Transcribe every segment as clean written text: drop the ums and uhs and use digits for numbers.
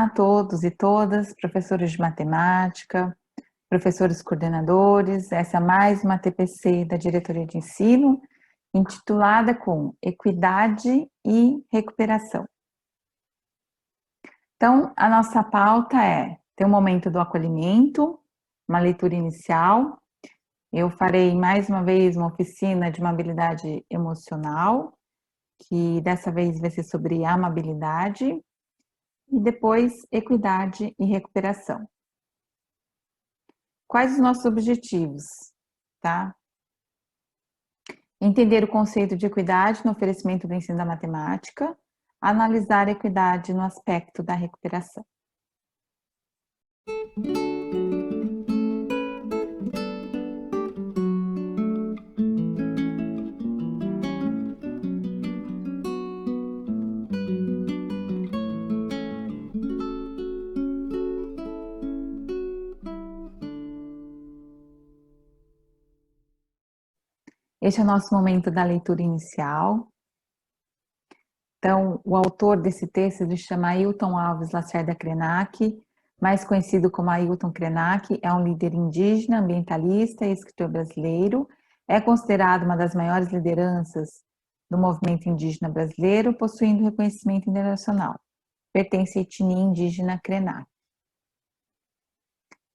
Olá a todos e todas, professores de matemática, professores coordenadores. Essa é mais uma TPC da Diretoria de Ensino, intitulada com Equidade e Recuperação. Então, a nossa pauta é ter um momento do acolhimento, uma leitura inicial. Eu farei mais uma vez uma oficina de uma habilidade emocional, que dessa vez vai ser sobre amabilidade, e depois equidade e recuperação. Quais os nossos objetivos, tá? Entender o conceito de equidade no oferecimento do ensino da matemática, analisar a equidade no aspecto da recuperação. Este é o nosso momento da leitura inicial. Então, o autor desse texto se chama Ailton Alves Lacerda Krenak, mais conhecido como Ailton Krenak, é um líder indígena, ambientalista e escritor brasileiro. É considerado uma das maiores lideranças do movimento indígena brasileiro, possuindo reconhecimento internacional. Pertence à etnia indígena Krenak.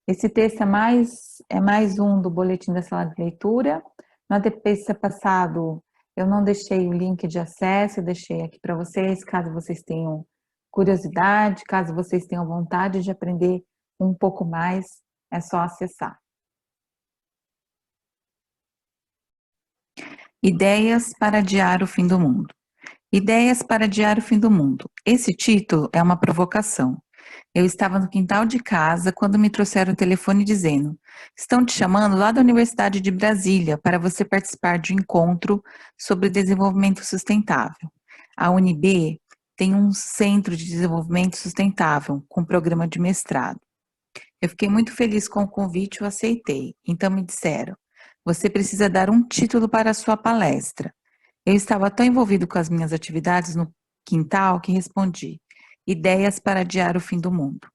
Esse texto é mais um do boletim da sala de leitura. Na TPC passado, eu não deixei o link de acesso, eu deixei aqui para vocês, caso vocês tenham curiosidade, caso vocês tenham vontade de aprender um pouco mais, é só acessar. Ideias para adiar o fim do mundo. Ideias para adiar o fim do mundo. Esse título é uma provocação. Eu estava no quintal de casa quando me trouxeram o telefone dizendo: estão te chamando lá da Universidade de Brasília para você participar de um encontro sobre desenvolvimento sustentável. A UNB tem um centro de desenvolvimento sustentável com programa de mestrado. Eu fiquei muito feliz com o convite e o aceitei. Então me disseram: você precisa dar um título para a sua palestra. Eu estava tão envolvido com as minhas atividades no quintal que respondi: ideias para adiar o fim do mundo.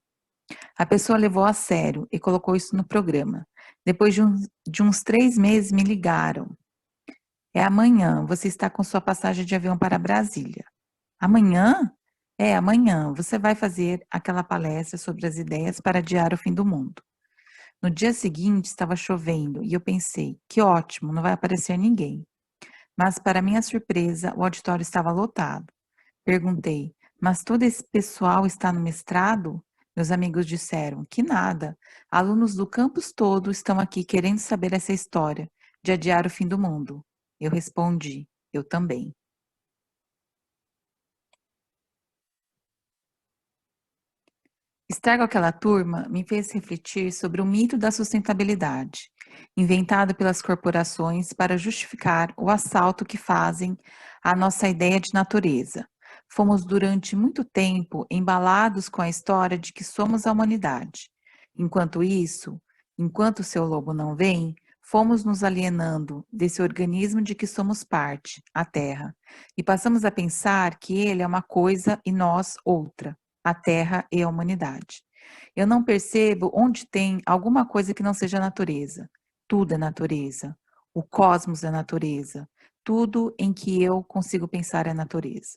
A pessoa levou a sério e colocou isso no programa. Depois de uns 3 meses me ligaram. É amanhã, você está com sua passagem de avião para Brasília. Amanhã? É, amanhã você vai fazer aquela palestra sobre as ideias para adiar o fim do mundo. No dia seguinte estava chovendo e eu pensei, que ótimo, não vai aparecer ninguém. Mas para minha surpresa, o auditório estava lotado. Perguntei, mas todo esse pessoal está no mestrado? Meus amigos disseram, que nada. Alunos do campus todo estão aqui querendo saber essa história de adiar o fim do mundo. Eu respondi, eu também. Estar com aquela turma me fez refletir sobre o mito da sustentabilidade, inventado pelas corporações para justificar o assalto que fazem à nossa ideia de natureza. Fomos durante muito tempo embalados com a história de que somos a humanidade. Enquanto isso, enquanto o seu lobo não vem, fomos nos alienando desse organismo de que somos parte, a Terra, e passamos a pensar que ele é uma coisa e nós outra, a Terra e a humanidade. Eu não percebo onde tem alguma coisa que não seja natureza. Tudo é natureza. O cosmos é natureza. Tudo em que eu consigo pensar é natureza.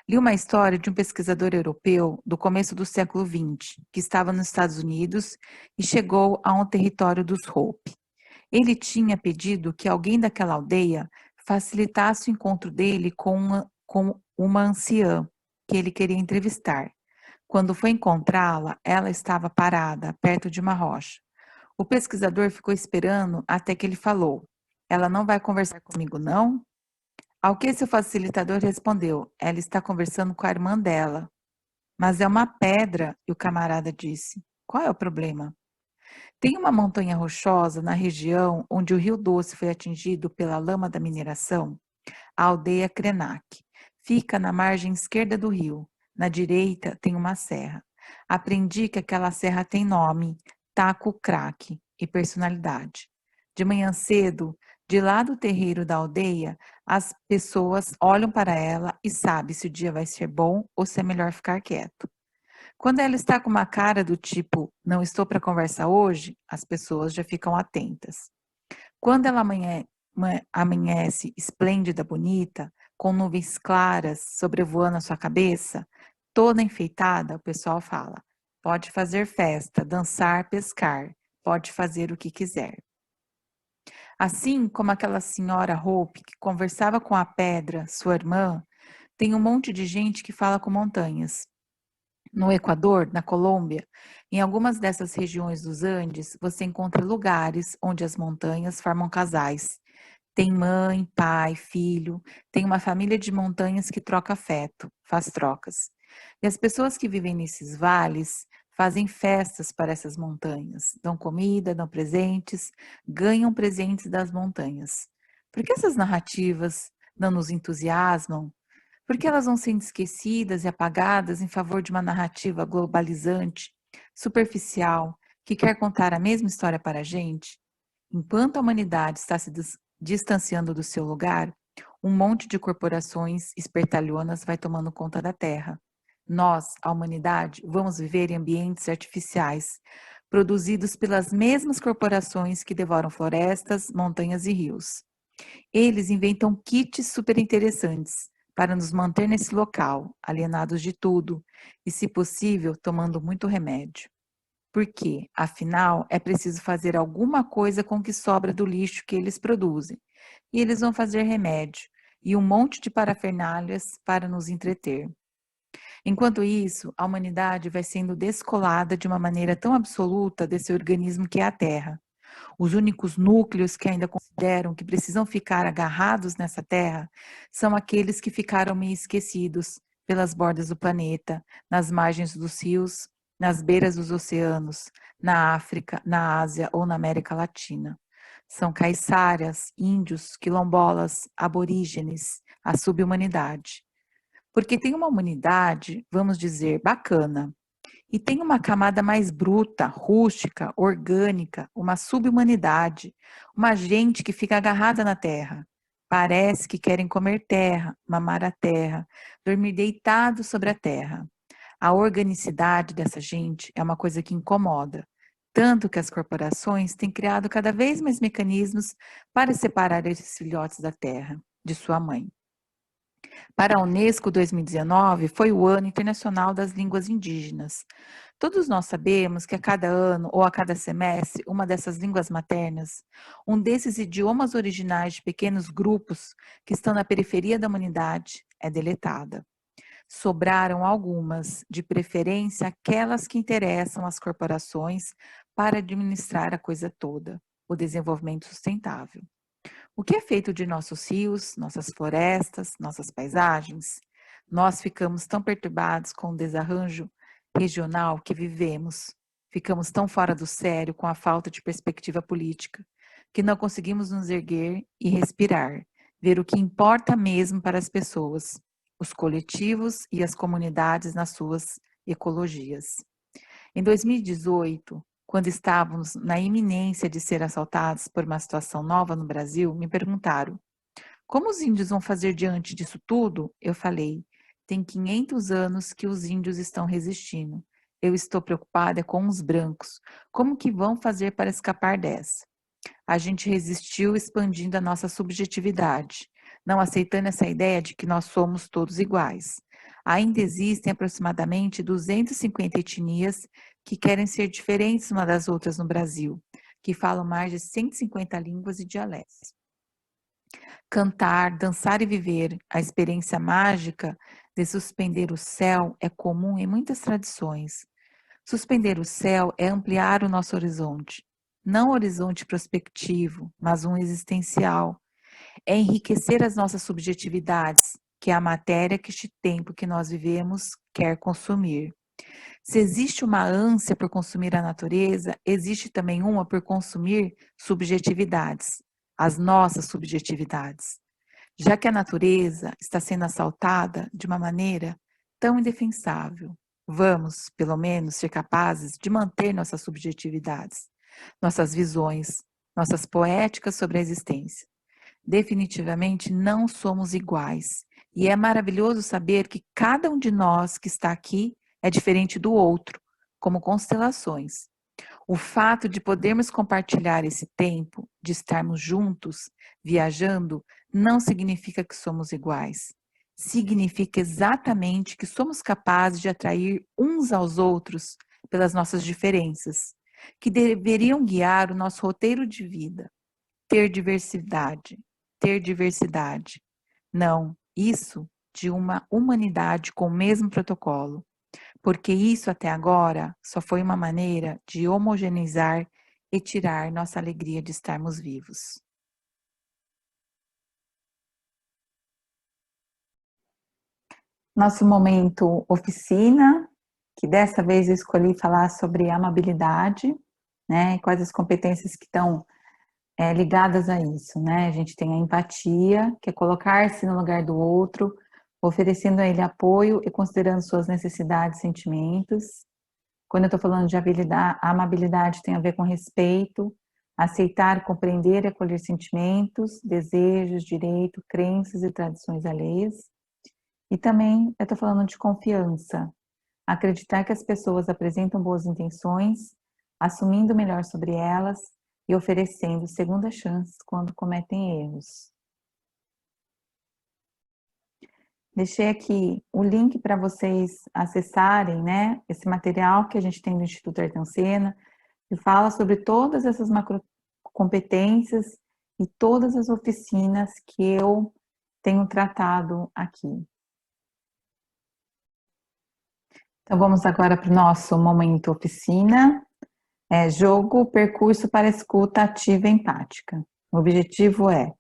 Li uma história de um pesquisador europeu do começo do século XX, que estava nos Estados Unidos e chegou a um território dos Hopi. Ele tinha pedido que alguém daquela aldeia facilitasse o encontro dele com uma anciã que ele queria entrevistar. Quando foi encontrá-la, ela estava parada, perto de uma rocha. O pesquisador ficou esperando até que ele falou: ela não vai conversar comigo, não? Ao que seu facilitador respondeu: ela está conversando com a irmã dela. Mas é uma pedra, e o camarada disse: qual é o problema? Tem uma montanha rochosa na região onde o Rio Doce foi atingido pela lama da mineração, a aldeia Krenak. Fica na margem esquerda do rio. Na direita tem uma serra. Aprendi que aquela serra tem nome, Taco Craque, e personalidade. De manhã cedo, de lá do terreiro da aldeia, as pessoas olham para ela e sabem se o dia vai ser bom ou se é melhor ficar quieto. Quando ela está com uma cara do tipo, não estou para conversa hoje, as pessoas já ficam atentas. Quando ela amanhece esplêndida, bonita, com nuvens claras sobrevoando a sua cabeça, toda enfeitada, o pessoal fala: pode fazer festa, dançar, pescar, pode fazer o que quiser. Assim como aquela senhora Hope que conversava com a pedra, sua irmã, tem um monte de gente que fala com montanhas. No Equador, na Colômbia, em algumas dessas regiões dos Andes, você encontra lugares onde as montanhas formam casais. Tem mãe, pai, filho, tem uma família de montanhas que troca afeto, faz trocas. E as pessoas que vivem nesses vales fazem festas para essas montanhas, dão comida, dão presentes, ganham presentes das montanhas. Por que essas narrativas não nos entusiasmam? Por que elas vão sendo esquecidas e apagadas em favor de uma narrativa globalizante, superficial, que quer contar a mesma história para a gente? Enquanto a humanidade está se distanciando do seu lugar, um monte de corporações espertalhonas vai tomando conta da Terra. Nós, a humanidade, vamos viver em ambientes artificiais, produzidos pelas mesmas corporações que devoram florestas, montanhas e rios. Eles inventam kits super interessantes para nos manter nesse local, alienados de tudo e, se possível, tomando muito remédio. Porque, afinal, é preciso fazer alguma coisa com o que sobra do lixo que eles produzem. E eles vão fazer remédio e um monte de parafernálias para nos entreter. Enquanto isso, a humanidade vai sendo descolada de uma maneira tão absoluta desse organismo que é a Terra. Os únicos núcleos que ainda consideram que precisam ficar agarrados nessa terra são aqueles que ficaram meio esquecidos pelas bordas do planeta, nas margens dos rios, nas beiras dos oceanos, na África, na Ásia ou na América Latina. São caiçaras, índios, quilombolas, aborígenes, a subhumanidade. Porque tem uma humanidade, vamos dizer, bacana, e tem uma camada mais bruta, rústica, orgânica, uma subhumanidade, uma gente que fica agarrada na terra. Parece que querem comer terra, mamar a terra, dormir deitado sobre a terra. A organicidade dessa gente é uma coisa que incomoda, tanto que as corporações têm criado cada vez mais mecanismos para separar esses filhotes da terra, de sua mãe. Para a Unesco 2019 foi o Ano Internacional das Línguas Indígenas. Todos nós sabemos que a cada ano ou a cada semestre, uma dessas línguas maternas, um desses idiomas originais de pequenos grupos que estão na periferia da humanidade, é deletada. Sobraram algumas, de preferência aquelas que interessam às corporações para administrar a coisa toda, o desenvolvimento sustentável. O que é feito de nossos rios, nossas florestas, nossas paisagens? Nós ficamos tão perturbados com o desarranjo regional que vivemos. Ficamos tão fora do sério com a falta de perspectiva política, que não conseguimos nos erguer e respirar, ver o que importa mesmo para as pessoas, os coletivos e as comunidades nas suas ecologias. Em 2018, quando estávamos na iminência de ser assaltados por uma situação nova no Brasil, me perguntaram: como os índios vão fazer diante disso tudo? Eu falei: tem 500 anos que os índios estão resistindo. Eu estou preocupada com os brancos. Como que vão fazer para escapar dessa? A gente resistiu expandindo a nossa subjetividade, não aceitando essa ideia de que nós somos todos iguais. Ainda existem aproximadamente 250 etnias que querem ser diferentes umas das outras no Brasil, que falam mais de 150 línguas e dialetos. Cantar, dançar e viver a experiência mágica de suspender o céu é comum em muitas tradições. Suspender o céu é ampliar o nosso horizonte, não um horizonte prospectivo, mas um existencial. É enriquecer as nossas subjetividades, que é a matéria que este tempo que nós vivemos quer consumir. Se existe uma ânsia por consumir a natureza, existe também uma por consumir subjetividades, as nossas subjetividades. Já que a natureza está sendo assaltada de uma maneira tão indefensável, vamos, pelo menos, ser capazes de manter nossas subjetividades, nossas visões, nossas poéticas sobre a existência. Definitivamente não somos iguais. E é maravilhoso saber que cada um de nós que está aqui é diferente do outro, como constelações. O fato de podermos compartilhar esse tempo, de estarmos juntos, viajando, não significa que somos iguais. Significa exatamente que somos capazes de atrair uns aos outros pelas nossas diferenças, que deveriam guiar o nosso roteiro de vida. Ter diversidade, ter diversidade. Não, isso de uma humanidade com o mesmo protocolo, porque isso até agora só foi uma maneira de homogeneizar e tirar nossa alegria de estarmos vivos. Nosso momento oficina, que dessa vez eu escolhi falar sobre amabilidade, né? E quais as competências que estão ligadas a isso, né? A gente tem a empatia, que é colocar-se no lugar do outro, oferecendo a ele apoio e considerando suas necessidades e sentimentos. Quando eu estou falando de habilidade, a amabilidade tem a ver com respeito, aceitar, compreender e acolher sentimentos, desejos, direito, crenças e tradições alheias. E também eu estou falando de confiança, acreditar que as pessoas apresentam boas intenções, assumindo o melhor sobre elas e oferecendo segunda chance quando cometem erros. Deixei aqui o link para vocês acessarem, né, esse material que a gente tem do Instituto Ayrton Senna, que fala sobre todas essas macrocompetências e todas as oficinas que eu tenho tratado aqui. Então vamos agora para o nosso momento oficina. Jogo, percurso para escuta ativa e empática. O objetivo é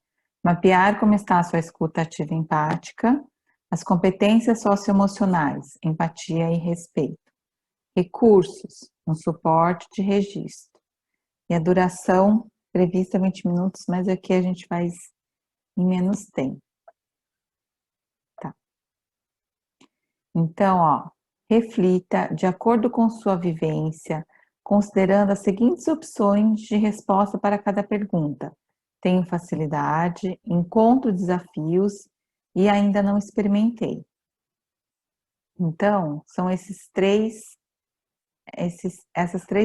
mapear como está a sua escuta ativa e empática, as competências socioemocionais, empatia e respeito. Recursos, um suporte de registro. E a duração prevista 20 minutos, mas aqui a gente faz em menos tempo. Tá. Então, ó, reflita de acordo com sua vivência, considerando as seguintes opções de resposta para cada pergunta. Tenho facilidade, encontro desafios e ainda não experimentei. Então, são essas três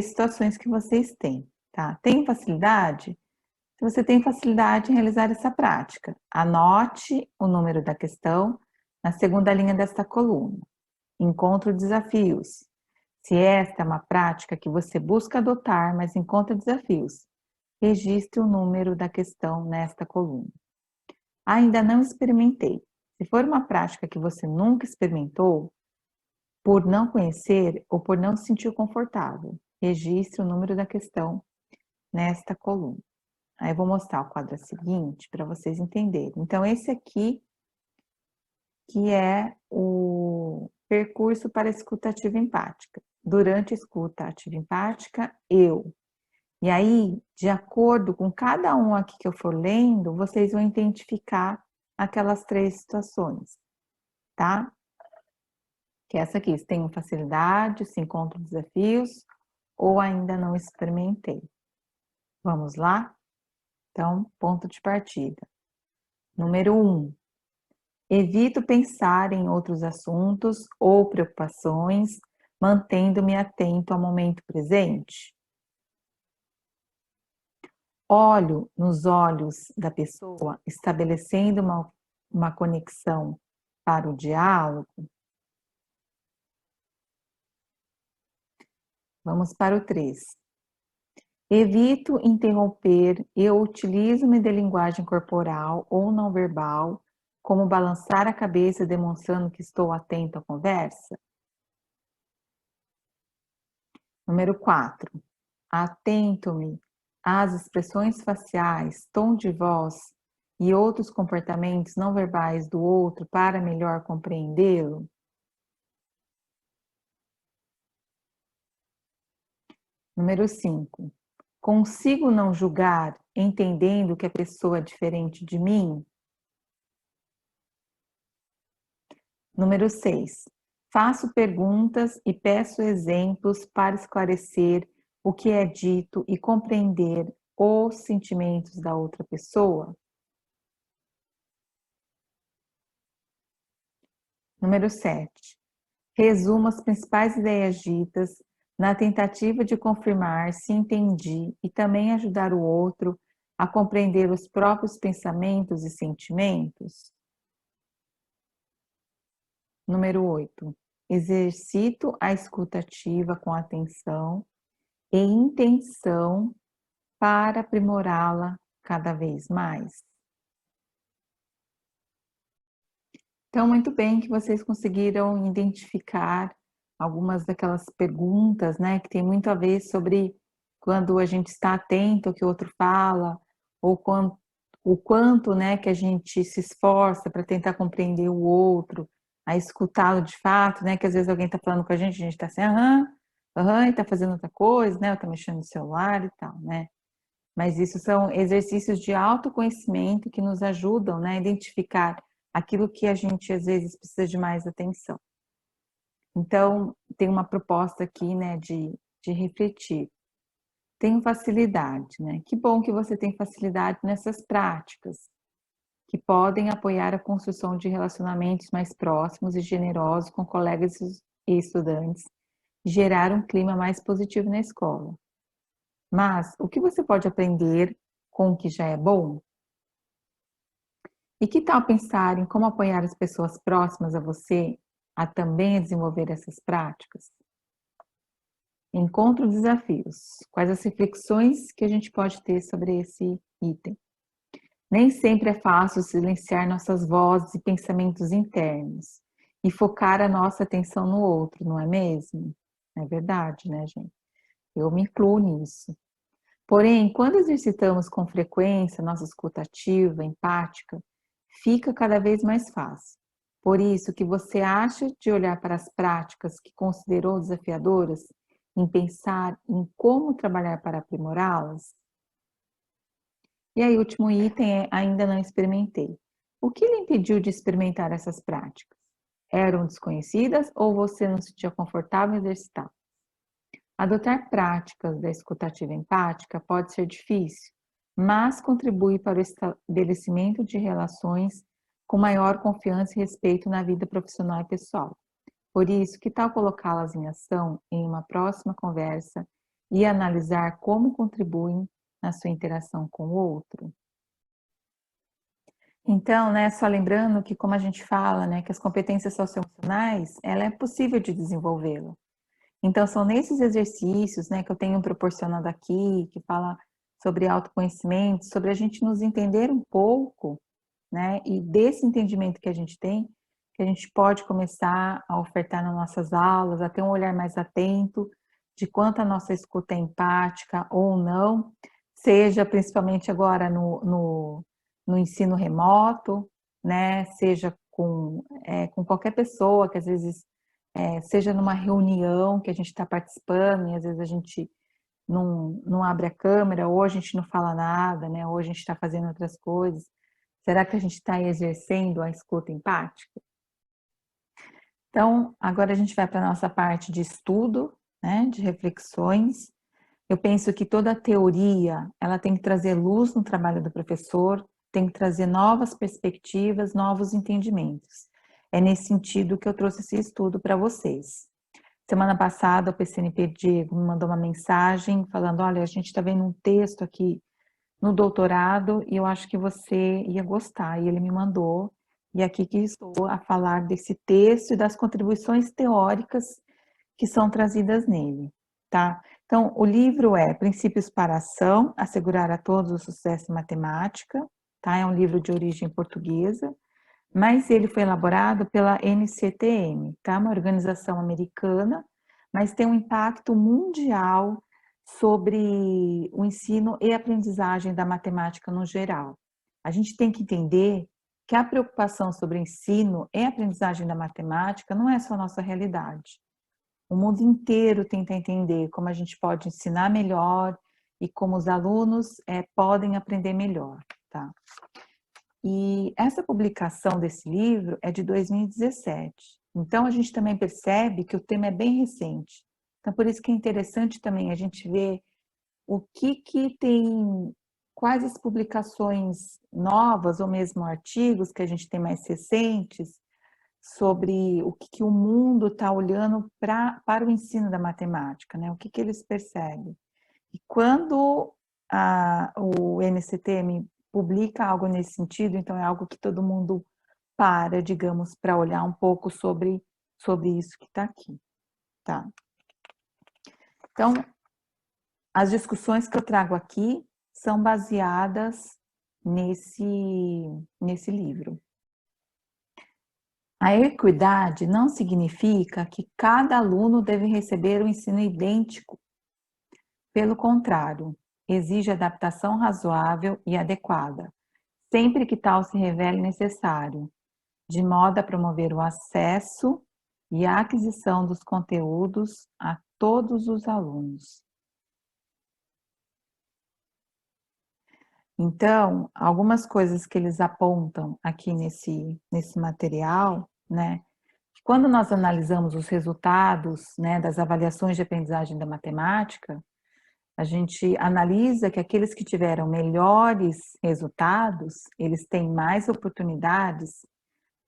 situações que vocês têm, tá? Tem facilidade? Se você tem facilidade em realizar essa prática, anote o número da questão na segunda linha desta coluna. Encontro desafios. Se esta é uma prática que você busca adotar, mas encontra desafios, registre o número da questão nesta coluna. Ainda não experimentei. Se for uma prática que você nunca experimentou, por não conhecer ou por não se sentir confortável, registre o número da questão nesta coluna. Aí eu vou mostrar o quadro seguinte para vocês entenderem. Então, esse aqui que é o percurso para a escuta ativa empática. Durante a escuta ativa empática, eu. E aí, de acordo com cada um aqui que eu for lendo, vocês vão identificar aquelas três situações, tá? Que é essa aqui, se tenho facilidade, se encontro desafios ou ainda não experimentei. Vamos lá? Então, ponto de partida. Número 1. Evito pensar em outros assuntos ou preocupações, mantendo-me atento ao momento presente. Olho nos olhos da pessoa, estabelecendo uma conexão para o diálogo. Vamos para o 3. Evito interromper e utilizo-me de linguagem corporal ou não verbal, como balançar a cabeça demonstrando que estou atento à conversa. Número 4. Atento-me às expressões faciais, tom de voz e outros comportamentos não verbais do outro para melhor compreendê-lo. Número 5. Consigo não julgar, entendendo que a pessoa é diferente de mim? Número 6. Faço perguntas e peço exemplos para esclarecer o que é dito e compreender os sentimentos da outra pessoa. Número 7. Resuma as principais ideias ditas na tentativa de confirmar se entendi e também ajudar o outro a compreender os próprios pensamentos e sentimentos. Número 8. Exercito a escuta ativa com atenção e intenção para aprimorá-la cada vez mais. Então, muito bem que vocês conseguiram identificar algumas daquelas perguntas, né, que tem muito a ver sobre quando a gente está atento ao que o outro fala, ou o quanto, né, que a gente se esforça para tentar compreender o outro, a escutá-lo de fato, né, que às vezes alguém está falando com a gente está assim, aham, aham, e está fazendo outra coisa, né, ou está mexendo no celular e tal, né. Mas isso são exercícios de autoconhecimento que nos ajudam, né, a identificar aquilo que a gente às vezes precisa de mais atenção. Então, tem uma proposta aqui, né, de refletir. Tenho facilidade, né? Que bom que você tem facilidade nessas práticas, que podem apoiar a construção de relacionamentos mais próximos e generosos com colegas e estudantes, e gerar um clima mais positivo na escola. Mas o que você pode aprender com o que já é bom? E que tal pensar em como apoiar as pessoas próximas a você a também desenvolver essas práticas? Encontre desafios. Quais as reflexões que a gente pode ter sobre esse item? Nem sempre é fácil silenciar nossas vozes e pensamentos internos e focar a nossa atenção no outro, não é mesmo? É verdade, né, gente? Eu me incluo nisso. Porém, quando exercitamos com frequência nossa escuta ativa, empática, fica cada vez mais fácil. Por isso, o que você acha de olhar para as práticas que considerou desafiadoras, em pensar em como trabalhar para aprimorá-las? E aí, o último item é ainda não experimentei. O que lhe impediu de experimentar essas práticas? Eram desconhecidas ou você não se sentia confortável em exercitar? Adotar práticas da escutativa empática pode ser difícil, mas contribui para o estabelecimento de relações com maior confiança e respeito na vida profissional e pessoal. Por isso, que tal colocá-las em ação em uma próxima conversa e analisar como contribuem na sua interação com o outro? Então, né, só lembrando que como a gente fala, né, que as competências socioemocionais, ela é possível de desenvolvê-la. Então, são nesses exercícios, né, que eu tenho proporcionado aqui, que fala sobre autoconhecimento, sobre a gente nos entender um pouco, né, e desse entendimento que a gente tem, que a gente pode começar a ofertar nas nossas aulas, a ter um olhar mais atento de quanto a nossa escuta é empática ou não, seja principalmente agora no ensino remoto, né, seja com qualquer pessoa que às vezes seja numa reunião que a gente está participando e às vezes a gente não abre a câmera, ou a gente não fala nada, né? Ou a gente está fazendo outras coisas. Será que a gente está exercendo a escuta empática? Então, agora a gente vai para a nossa parte de estudo, né? De reflexões. Eu penso que toda a teoria, ela tem que trazer luz no trabalho do professor, tem que trazer novas perspectivas, novos entendimentos. É nesse sentido que eu trouxe esse estudo para vocês. Semana passada, o PCNP Diego me mandou uma mensagem falando, olha, a gente está vendo um texto aqui no doutorado e eu acho que você ia gostar. E ele me mandou, e aqui que estou a falar desse texto e das contribuições teóricas que são trazidas nele, tá? Então, o livro é Princípios para a Ação, Assegurar a Todos o Sucesso em Matemática, tá? É um livro de origem portuguesa, mas ele foi elaborado pela NCTM, tá? Uma organização americana, mas tem um impacto mundial sobre o ensino e aprendizagem da matemática no geral. A gente tem que entender que a preocupação sobre o ensino e aprendizagem da matemática não é só a nossa realidade. O mundo inteiro tenta entender como a gente pode ensinar melhor e como os alunos podem aprender melhor, tá? E essa publicação desse livro é de 2017. Então, a gente também percebe que o tema é bem recente. Então, por isso que é interessante também a gente ver o que tem, quais as publicações novas ou mesmo artigos que a gente tem mais recentes sobre o que o mundo está olhando para o ensino da matemática, né? O que eles percebem. E quando o NCTM publica algo nesse sentido, então é algo que todo mundo para, digamos, para olhar um pouco sobre isso que está aqui, tá? Então, as discussões que eu trago aqui são baseadas nesse livro. A equidade não significa que cada aluno deve receber um ensino idêntico. Pelo contrário, exige adaptação razoável e adequada, sempre que tal se revele necessário, de modo a promover o acesso e a aquisição dos conteúdos a todos os alunos. Então, algumas coisas que eles apontam aqui nesse material, né? Quando nós analisamos os resultados, né, das avaliações de aprendizagem da matemática, a gente analisa que aqueles que tiveram melhores resultados, eles têm mais oportunidades,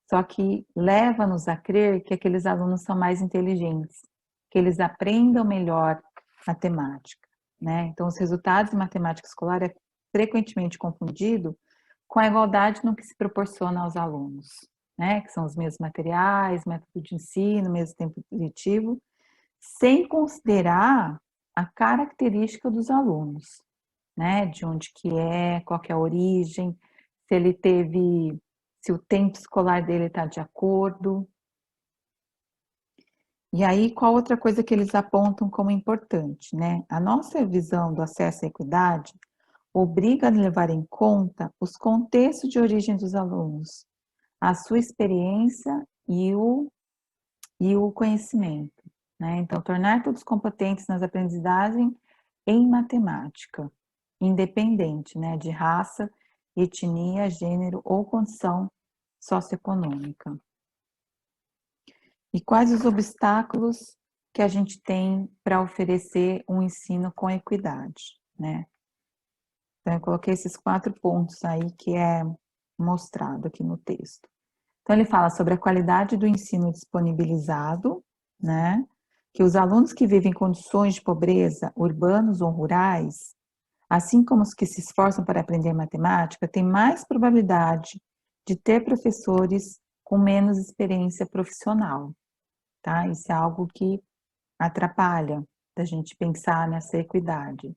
só que leva-nos a crer que aqueles alunos são mais inteligentes, que eles aprendam melhor matemática, né? Então, os resultados de matemática escolar é frequentemente confundido com a igualdade no que se proporciona aos alunos, né? Que são os mesmos materiais, método de ensino, mesmo tempo letivo, sem considerar a característica dos alunos, né? De onde que é, qual que é a origem, se o tempo escolar dele está de acordo. E aí, qual outra coisa que eles apontam como importante, né? A nossa visão do acesso à equidade obriga a levar em conta os contextos de origem dos alunos, a sua experiência e o conhecimento, né? Então, tornar todos competentes nas aprendizagens em matemática, independente, né, de raça, etnia, gênero ou condição socioeconômica. E quais os obstáculos que a gente tem para oferecer um ensino com equidade, né? Então, eu coloquei esses 4 pontos aí que é mostrado aqui no texto. Então, ele fala sobre a qualidade do ensino disponibilizado, né? Que os alunos que vivem em condições de pobreza, urbanos ou rurais, assim como os que se esforçam para aprender matemática, têm mais probabilidade de ter professores com menos experiência profissional, tá? Isso é algo que atrapalha da gente pensar nessa equidade.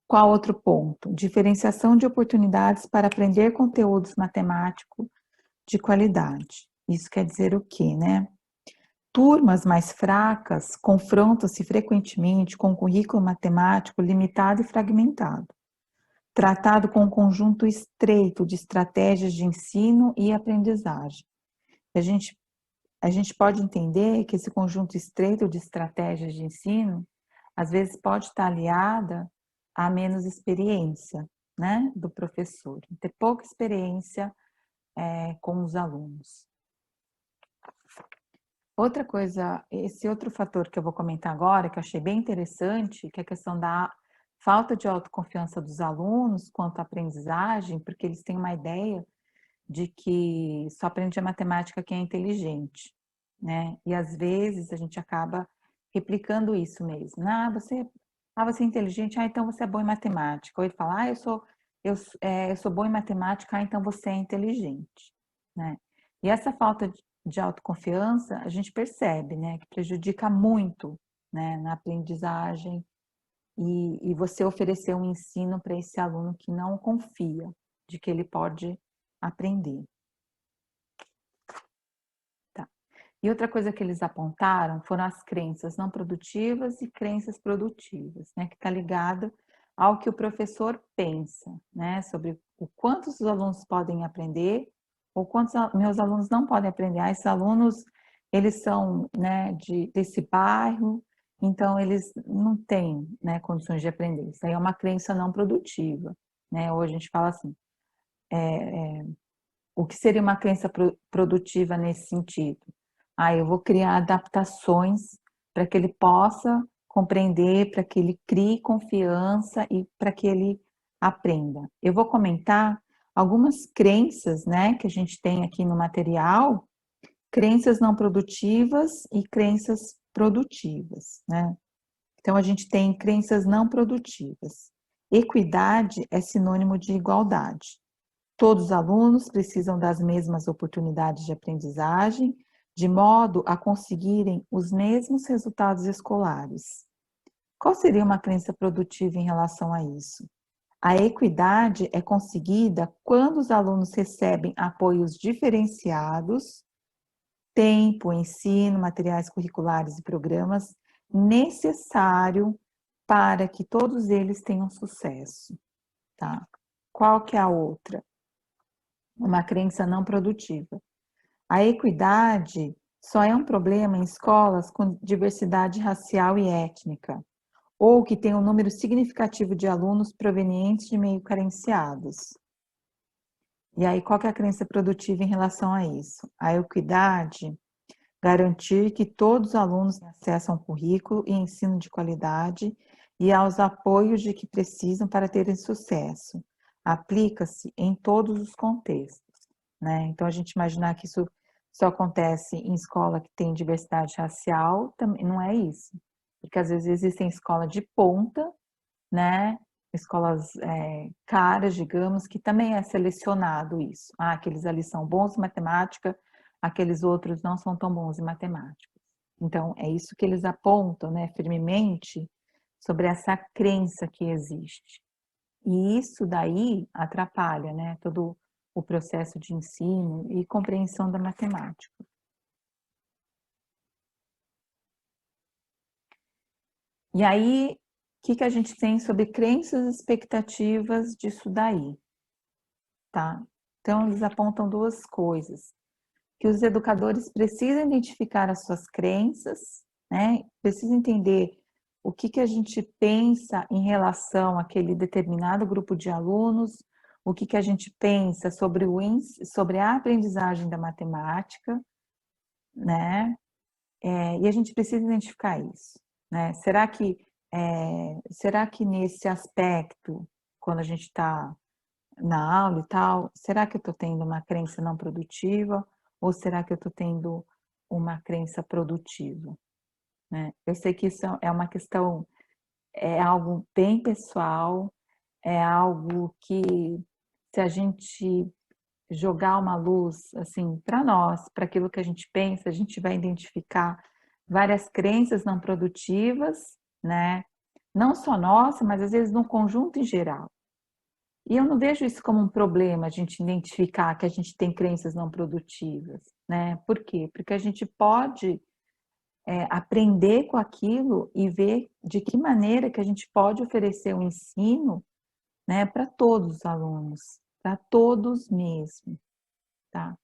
Qual outro ponto? Diferenciação de oportunidades para aprender conteúdos matemáticos de qualidade. Isso quer dizer o quê, né? Turmas mais fracas confrontam-se frequentemente com currículo matemático limitado e fragmentado, tratado com um conjunto estreito de estratégias de ensino e aprendizagem. A gente pode entender que esse conjunto estreito de estratégias de ensino, às vezes pode estar aliada a menos experiência, né, do professor, ter pouca experiência com os alunos. Outra coisa, esse outro fator que eu vou comentar agora, que eu achei bem interessante, que é a questão da falta de autoconfiança dos alunos quanto à aprendizagem, porque eles têm uma ideia de que só aprende a matemática quem é inteligente, né? E às vezes a gente acaba replicando isso mesmo. Você é inteligente, então você é bom em matemática. Ou ele fala, eu sou bom em matemática, então você é inteligente, né? E essa falta de autoconfiança, a gente percebe, né, que prejudica muito, né, na aprendizagem e você oferecer um ensino para esse aluno que não confia de que ele pode aprender. Tá. E outra coisa que eles apontaram foram as crenças não produtivas e crenças produtivas, né, que está ligado ao que o professor pensa, né, sobre o quanto os alunos podem aprender ou quantos meus alunos não podem aprender. Esses alunos, eles são, né, desse bairro, então eles não têm, né, condições de aprender. Isso aí é uma crença não produtiva, né? Hoje a gente fala assim, o que seria uma crença produtiva nesse sentido? Eu vou criar adaptações para que ele possa compreender, para que ele crie confiança e para que ele aprenda. Eu vou comentar algumas crenças, né, que a gente tem aqui no material, crenças não produtivas e crenças produtivas, né? Então, a gente tem crenças não produtivas. Equidade é sinônimo de igualdade. Todos os alunos precisam das mesmas oportunidades de aprendizagem, de modo a conseguirem os mesmos resultados escolares. Qual seria uma crença produtiva em relação a isso? A equidade é conseguida quando os alunos recebem apoios diferenciados, tempo, ensino, materiais curriculares e programas necessário para que todos eles tenham sucesso, tá? Qual que é a outra? Uma crença não produtiva. A equidade só é um problema em escolas com diversidade racial e étnica, ou que tem um número significativo de alunos provenientes de meio carenciados. E aí, qual que é a crença produtiva em relação a isso? A equidade, garantir que todos os alunos tenham acesso a um currículo e ensino de qualidade e aos apoios de que precisam para terem sucesso. Aplica-se em todos os contextos, né? Então, a gente imaginar que isso só acontece em escola que tem diversidade racial, também não é isso. Porque às vezes existem escolas de ponta, né? Escolas caras, digamos, que também é selecionado isso. Ah, aqueles ali são bons em matemática, aqueles outros não são tão bons em matemática. Então, é isso que eles apontam, né, firmemente, sobre essa crença que existe. E isso daí atrapalha, né, todo o processo de ensino e compreensão da matemática. E aí, o que a gente tem sobre crenças e expectativas disso daí, tá? Então, eles apontam duas coisas, que os educadores precisam identificar as suas crenças, né? Precisam entender o que a gente pensa em relação àquele determinado grupo de alunos, o que a gente pensa sobre a aprendizagem da matemática, né? E a gente precisa identificar isso, né? Será que nesse aspecto, quando a gente está na aula e tal, será que eu estou tendo uma crença não produtiva ou será que eu estou tendo uma crença produtiva, né? Eu sei que isso é uma questão, é algo bem pessoal, é algo que se a gente jogar uma luz assim para nós, para aquilo que a gente pensa, a gente vai identificar várias crenças não produtivas, né? Não só nossa, mas às vezes no conjunto em geral. E eu não vejo isso como um problema, a gente identificar que a gente tem crenças não produtivas, né? Por quê? Porque a gente pode aprender com aquilo e ver de que maneira que a gente pode oferecer um ensino, né, para todos os alunos, para todos mesmo, tá?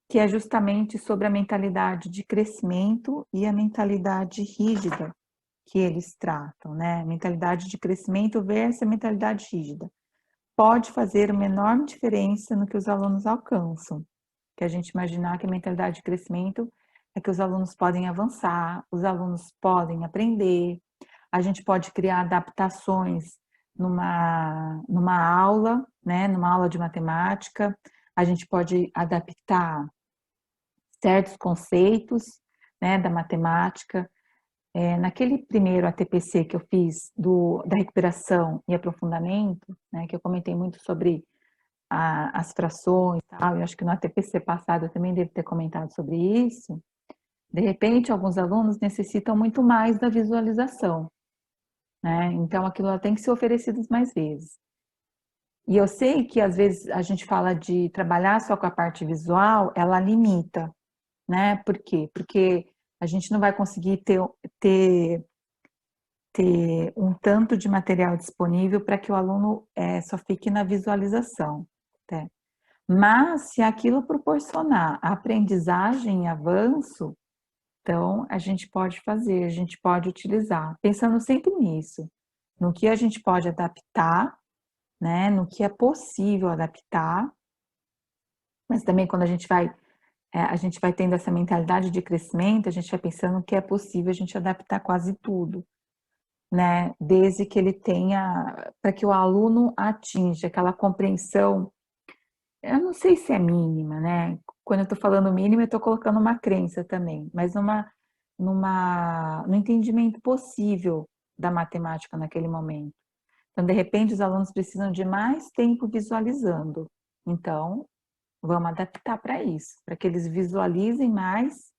Que é justamente sobre a mentalidade de crescimento e a mentalidade rígida que eles tratam, né? Mentalidade de crescimento versus a mentalidade rígida. Pode fazer uma enorme diferença no que os alunos alcançam. Que a gente imaginar que a mentalidade de crescimento é que os alunos podem avançar, os alunos podem aprender, a gente pode criar adaptações numa aula, né, numa aula de matemática, a gente pode adaptar certos conceitos, né, da matemática. Naquele primeiro ATPC que eu fiz da recuperação e aprofundamento, né, que eu comentei muito sobre as frações e tal, eu acho que no ATPC passado eu também devo ter comentado sobre isso. De repente, alguns alunos necessitam muito mais da visualização, né? Então, aquilo lá tem que ser oferecido mais vezes. E eu sei que às vezes a gente fala de trabalhar só com a parte visual, ela limita, né? Por quê? Porque a gente não vai conseguir ter um tanto de material disponível para que o aluno só fique na visualização. Tá? Mas se aquilo proporcionar aprendizagem e avanço, então a gente pode fazer, a gente pode utilizar, pensando sempre nisso, no que a gente pode adaptar, né? No que é possível adaptar, mas também quando a gente vai tendo essa mentalidade de crescimento, a gente vai pensando que é possível a gente adaptar quase tudo, né? Desde que ele tenha, para que o aluno atinja aquela compreensão eu não sei se é mínima, né? Quando eu estou falando mínima, eu estou colocando uma crença também, mas no entendimento possível da matemática naquele momento. Então, de repente, os alunos precisam de mais tempo visualizando. Então, vamos adaptar para isso, para que eles visualizem mais,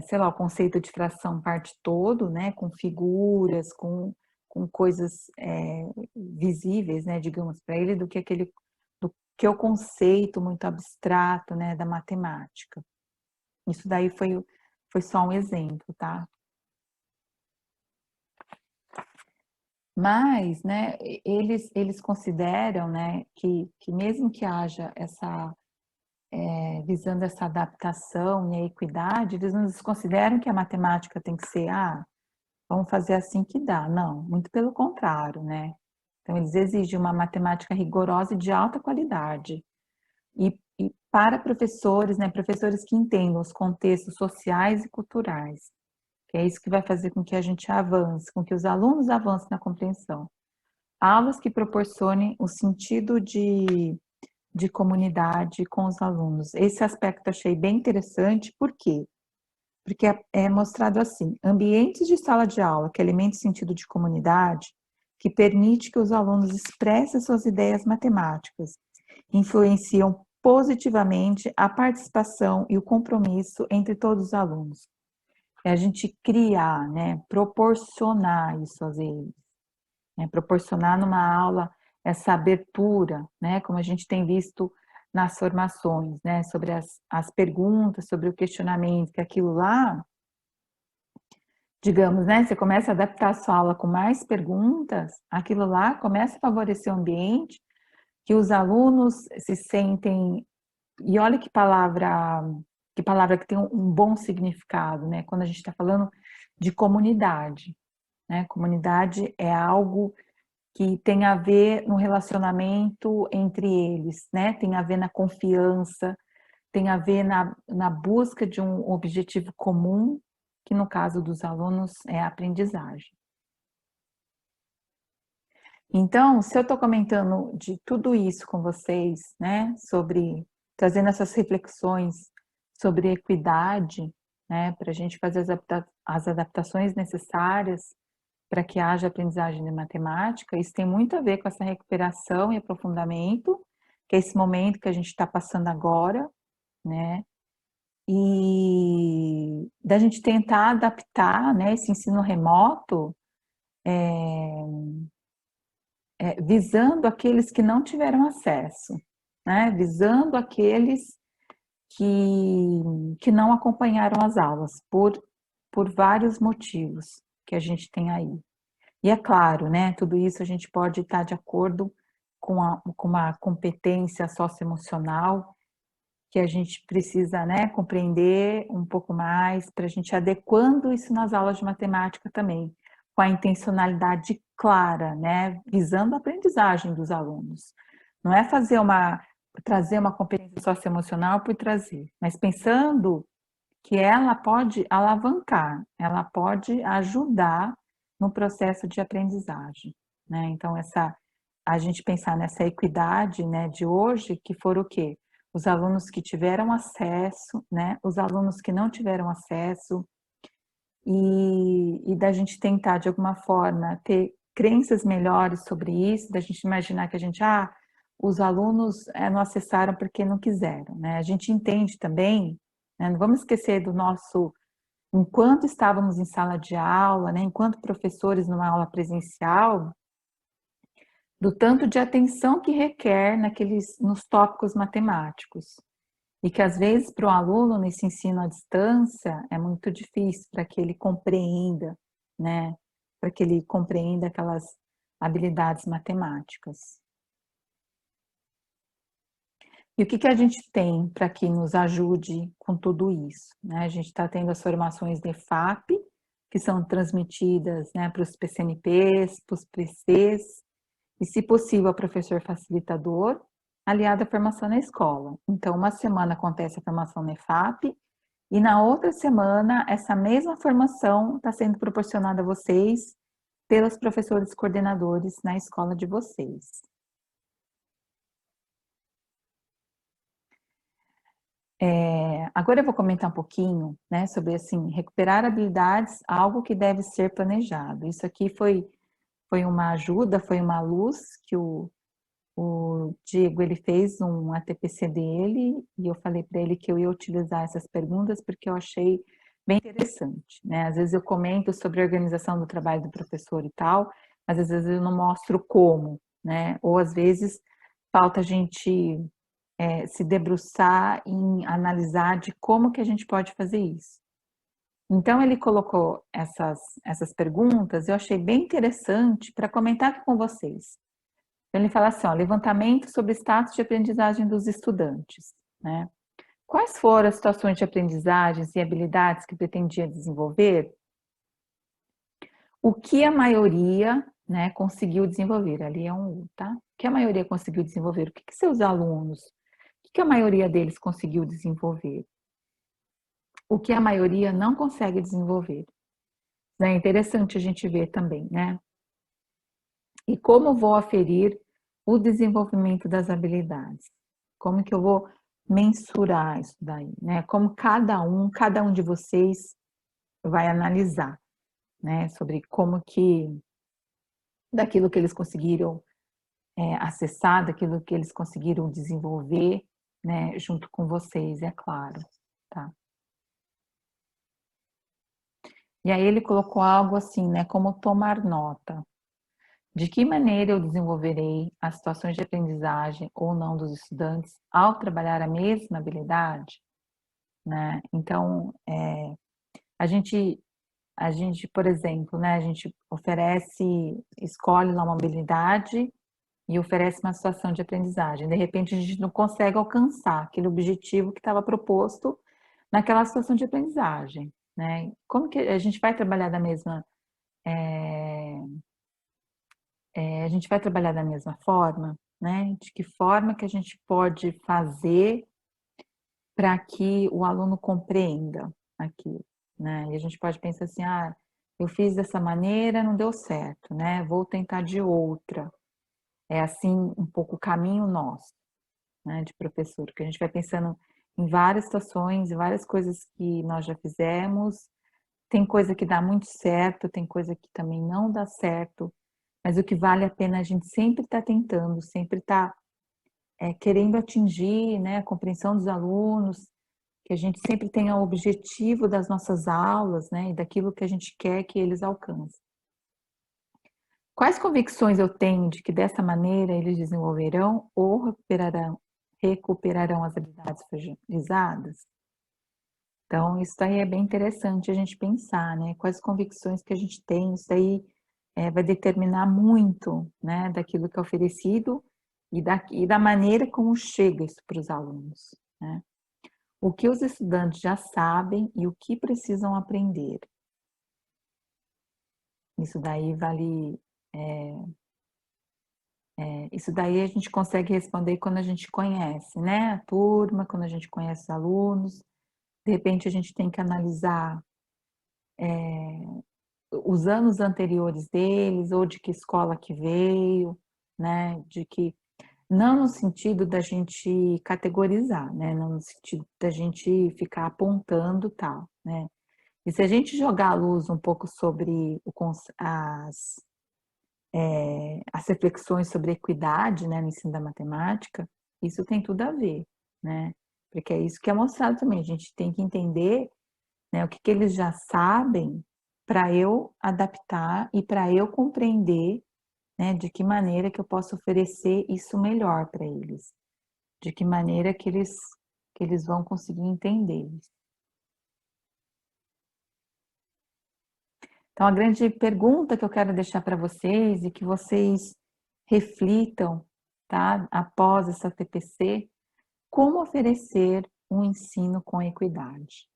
sei lá, o conceito de fração parte todo, né, com figuras, com coisas visíveis, né, digamos, para ele, do que o conceito muito abstrato, né, da matemática. Isso daí foi só um exemplo, tá? Mas, né, eles consideram, né, que mesmo que haja essa, visando essa adaptação e a equidade, eles não consideram que a matemática tem que ser, vamos fazer assim que dá. Não, muito pelo contrário, né? Então, eles exigem uma matemática rigorosa e de alta qualidade. E para professores, né, professores que entendam os contextos sociais e culturais, que é isso que vai fazer com que a gente avance, com que os alunos avancem na compreensão. Aulas que proporcionem o sentido de comunidade com os alunos. Esse aspecto eu achei bem interessante, por quê? Porque é mostrado assim, ambientes de sala de aula que alimentam o sentido de comunidade, que permite que os alunos expressem suas ideias matemáticas, influenciam positivamente a participação e o compromisso entre todos os alunos. É a gente criar, né, proporcionar isso a eles, né, proporcionar numa aula essa abertura, né, como a gente tem visto nas formações, né, sobre as perguntas, sobre o questionamento, que aquilo lá, digamos, né, você começa a adaptar a sua aula com mais perguntas, aquilo lá começa a favorecer o ambiente, que os alunos se sentem, e olha que palavra que tem um bom significado, né, quando a gente está falando de comunidade, né, comunidade é algo que tem a ver no relacionamento entre eles, né? Tem a ver na confiança, tem a ver na busca de um objetivo comum, que no caso dos alunos é a aprendizagem. Então, se eu estou comentando de tudo isso com vocês, né, sobre trazendo essas reflexões sobre equidade, né, para a gente fazer as adaptações necessárias para que haja aprendizagem de matemática, isso tem muito a ver com essa recuperação e aprofundamento, que é esse momento que a gente está passando agora, né? E da gente tentar adaptar, né, esse ensino remoto, visando aqueles que não tiveram acesso, né? Visando aqueles que não acompanharam as aulas, por vários motivos que a gente tem aí. E é claro, né, tudo isso a gente pode estar de acordo com uma competência socioemocional que a gente precisa, né, compreender um pouco mais para a gente adequando isso nas aulas de matemática também, com a intencionalidade clara, né, visando a aprendizagem dos alunos. Não é trazer uma competência socioemocional por trazer, mas pensando que ela pode alavancar, ela pode ajudar no processo de aprendizagem, né? Então, a gente pensar nessa equidade, né, de hoje, que for o quê? Os alunos que tiveram acesso, né, os alunos que não tiveram acesso, e da gente tentar, de alguma forma, ter crenças melhores sobre isso, da gente imaginar que os alunos não acessaram porque não quiseram, né? A gente entende também, né, não vamos esquecer do nosso, enquanto estávamos em sala de aula, né, enquanto professores numa aula presencial, do tanto de atenção que requer nos tópicos matemáticos. E que às vezes para o aluno nesse ensino à distância é muito difícil para que ele compreenda, né? Para que ele compreenda aquelas habilidades matemáticas. E o que a gente tem para que nos ajude com tudo isso, né? A gente está tendo as formações de FAP, que são transmitidas, né, para os PCNPs, para os PCs, e, se possível, ao professor facilitador, aliado à formação na escola. Então, uma semana acontece a formação na EFAP, e na outra semana, essa mesma formação está sendo proporcionada a vocês pelos professores coordenadores na escola de vocês. Agora eu vou comentar um pouquinho, né, sobre, assim, recuperar habilidades, algo que deve ser planejado. Isso aqui foi uma ajuda, foi uma luz que o Diego, ele fez um ATPC dele, e eu falei para ele que eu ia utilizar essas perguntas, porque eu achei bem interessante, né? Às vezes eu comento sobre a organização do trabalho do professor e tal, mas às vezes eu não mostro como, né? Ou às vezes falta a gente se debruçar em analisar de como que a gente pode fazer isso. Então ele colocou essas perguntas, eu achei bem interessante para comentar aqui com vocês. Então, ele fala assim, ó, levantamento sobre status de aprendizagem dos estudantes, né? Quais foram as situações de aprendizagens e habilidades que pretendia desenvolver? O que a maioria, né, conseguiu desenvolver? Ali é um U, tá? O que a maioria conseguiu desenvolver? O que seus alunos, o que a maioria deles conseguiu desenvolver? O que a maioria não consegue desenvolver? É interessante a gente ver também, né? E como vou aferir o desenvolvimento das habilidades? Como que eu vou mensurar isso daí, né? Como cada um de vocês vai analisar, né? Sobre como que, daquilo que eles conseguiram acessar, daquilo que eles conseguiram desenvolver, né? Junto com vocês, é claro, tá? E aí ele colocou algo assim, né? Como tomar nota. De que maneira eu desenvolverei as situações de aprendizagem ou não dos estudantes ao trabalhar a mesma habilidade, né? Então, a gente, por exemplo, né? A gente escolhe lá uma habilidade e oferece uma situação de aprendizagem. De repente, a gente não consegue alcançar aquele objetivo que estava proposto naquela situação de aprendizagem, né? Como que a gente vai trabalhar a gente vai trabalhar da mesma forma, né? De que forma que a gente pode fazer para que o aluno compreenda aquilo, né? E a gente pode pensar assim, eu fiz dessa maneira, não deu certo, né? Vou tentar de outra. É assim um pouco o caminho nosso, né? De professor, que a gente vai pensando em várias situações, em várias coisas que nós já fizemos. Tem coisa que dá muito certo, tem coisa que também não dá certo. Mas o que vale a pena a gente sempre está tentando, sempre está querendo atingir, né, a compreensão dos alunos, que a gente sempre tenha o objetivo das nossas aulas, né, e daquilo que a gente quer que eles alcancem. Quais convicções eu tenho de que dessa maneira eles desenvolverão ou recuperarão as habilidades fragilizadas? Então, isso aí é bem interessante a gente pensar, né? Quais convicções que a gente tem, isso aí vai determinar muito, né, daquilo que é oferecido e da maneira como chega isso para os alunos, né? O que os estudantes já sabem e o que precisam aprender. Isso daí isso daí a gente consegue responder quando a gente conhece, né, a turma, quando a gente conhece os alunos. De repente a gente tem que analisar os anos anteriores deles, ou de que escola que veio, né, de que não no sentido da gente categorizar, né, não no sentido da gente ficar apontando tal, né. E se a gente jogar a luz um pouco sobre as reflexões sobre equidade, né, no ensino da matemática, isso tem tudo a ver, né, porque é isso que é mostrado também, a gente tem que entender, né, o que que eles já sabem para eu adaptar e para eu compreender, né, de que maneira que eu posso oferecer isso melhor para eles, de que maneira que eles vão conseguir entender isso. Então, a grande pergunta que eu quero deixar para vocês e que vocês reflitam, tá, após essa TPC, como oferecer um ensino com equidade.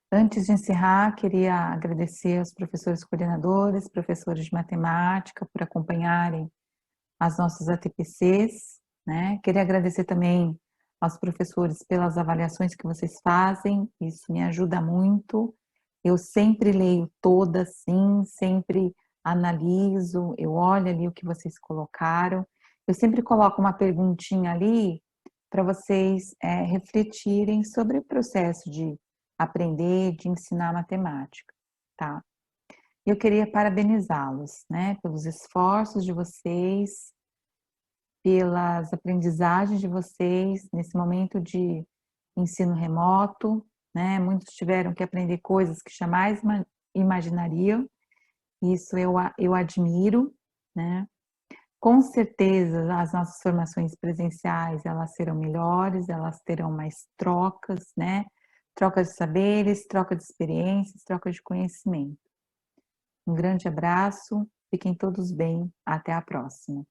Antes de encerrar, queria agradecer aos professores coordenadores, professores de matemática, por acompanharem as nossas ATPCs, né? Queria agradecer também aos professores pelas avaliações que vocês fazem, isso me ajuda muito. Eu sempre leio todas, sim, sempre analiso, eu olho ali o que vocês colocaram Eu sempre coloco uma perguntinha ali para vocês refletirem sobre o processo de aprender, de ensinar matemática, tá? Eu queria parabenizá-los, né, pelos esforços de vocês, pelas aprendizagens de vocês nesse momento de ensino remoto, né? Muitos tiveram que aprender coisas que jamais imaginariam. Isso eu admiro, né? Com certeza, as nossas formações presenciais, elas serão melhores, elas terão mais trocas, né? Troca de saberes, troca de experiências, troca de conhecimento. Um grande abraço, fiquem todos bem, até a próxima.